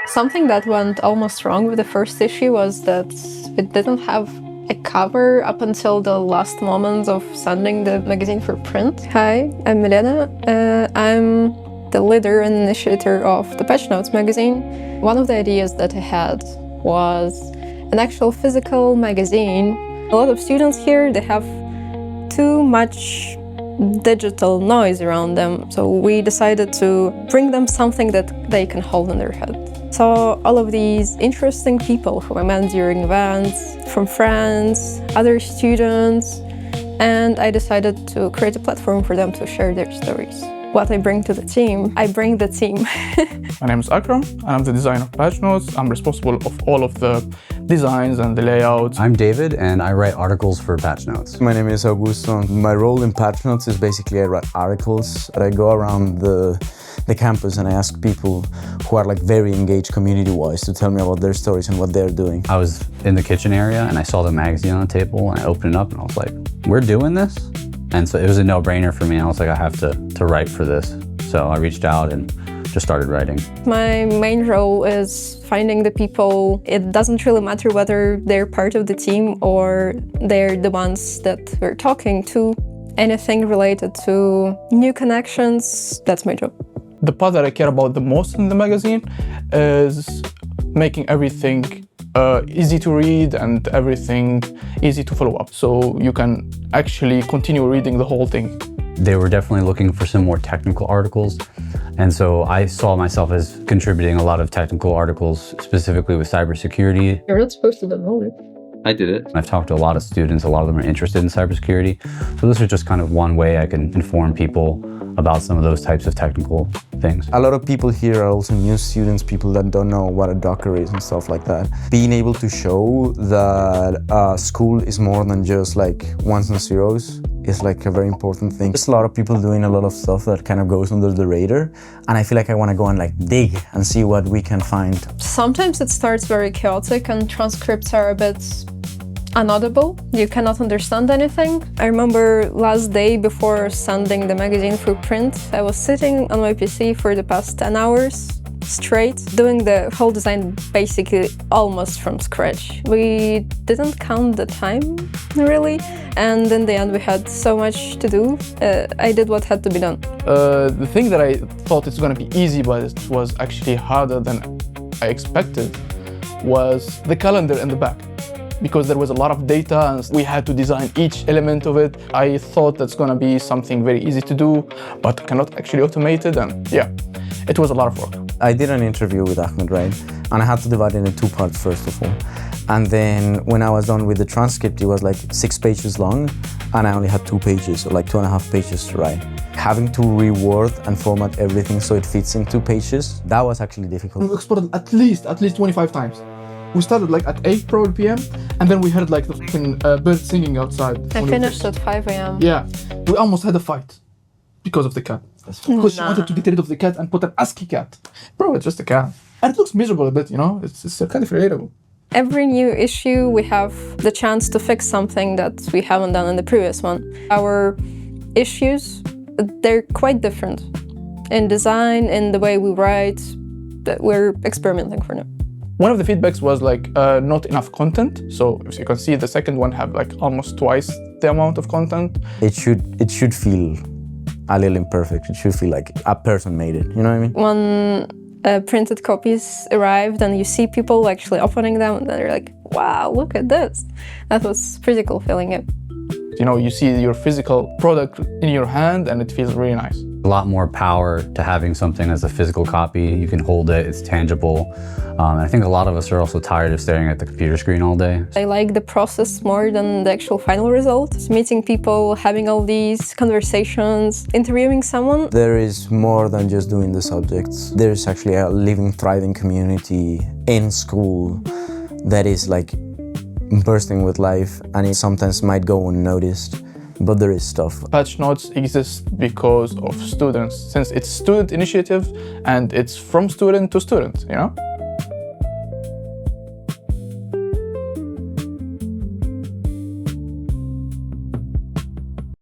Something that went almost wrong with the first issue was that it didn't have a cover up until the last moment of sending the magazine for print. Hi, I'm Milena. I'm the leader and initiator of the Patch Notes magazine. One of the ideas that I had was an actual physical magazine. A lot of students here, they have too much digital noise around them, so we decided to bring them something that they can hold in their head. So all of these interesting people who I met during events, from friends, other students, and I decided to create a platform for them to share their stories. What I bring to the team, I bring the team. My name is Akram, and I'm the designer of Patch Notes. I'm responsible of all of the designs and the layouts. I'm David, and I write articles for Patch Notes. My name is Augusto. My role in Patch Notes is basically I write articles. I go around the campus and I ask people who are like very engaged community-wise to tell me about their stories and what they're doing. I was in the kitchen area and I saw the magazine on the table and I opened it up and I was like, we're doing this? And so it was a no-brainer for me. I was like, I have to write for this. So I reached out and just started writing. My main role is finding the people. It doesn't really matter whether they're part of the team or they're the ones that we're talking to. Anything related to new connections, that's my job. The part that I care about the most in the magazine is making everything easy to read and everything easy to follow up, so you can actually continue reading the whole thing. They were definitely looking for some more technical articles, and so I saw myself as contributing a lot of technical articles, specifically with cybersecurity. You're not supposed to know it. I did it. I've talked to a lot of students, a lot of them are interested in cybersecurity, so this is just kind of one way I can inform people about some of those types of technical things. A lot of people here are also new students, people that don't know what a Docker is and stuff like that. Being able to show that school is more than just like ones and zeros is like a very important thing. There's a lot of people doing a lot of stuff that kind of goes under the radar, and I feel like I want to go and like dig and see what we can find. Sometimes it starts very chaotic and transcripts are a bit inaudible. You cannot understand anything. I remember last day before sending the magazine through print, I was sitting on my PC for the past 10 hours straight, doing the whole design basically almost from scratch. We didn't count the time, really, and in the end we had so much to do. I did what had to be done. The thing that I thought it's going to be easy, but it was actually harder than I expected, was the calendar in the back. Because there was a lot of data and we had to design each element of it. I thought that's gonna be something very easy to do, but I cannot actually automate it, and yeah, it was a lot of work. I did an interview with Ahmed, right? And I had to divide it into 2 parts first of all. And then when I was done with the transcript, it was like 6 pages long, and I only had 2 pages, or like 2.5 pages to write. Having to reword and format everything so it fits in 2 pages, that was actually difficult. We exported at least 25 times. We started like at 8 probably p.m. and then we heard like the fucking birds singing outside. I finished at 5 a.m. Yeah, we almost had a fight because of the cat. Because she wanted to get rid of the cat and put an ASCII cat. Bro, it's just a cat. And it looks miserable a bit, you know? It's kind of relatable. Every new issue, we have the chance to fix something that we haven't done in the previous one. Our issues, they're quite different. In design, in the way we write, we're experimenting for now. One of the feedbacks was like not enough content. So as you can see, the second one have like almost twice the amount of content. It should feel a little imperfect. It should feel like a person made it, you know what I mean? When printed copies arrived and you see people actually opening them, and they're like, wow, look at this. That was pretty cool feeling it. You know, you see your physical product in your hand and it feels really nice. A lot more power to having something as a physical copy. You can hold it, it's tangible. And I think a lot of us are also tired of staring at the computer screen all day. I like the process more than the actual final result. Meeting people, having all these conversations, interviewing someone. There is more than just doing the subjects. There is actually a living, thriving community in school that is like bursting with life, and it sometimes might go unnoticed, but there is stuff. Patch Notes exists because of students, since it's student initiative and it's from student to student, you know?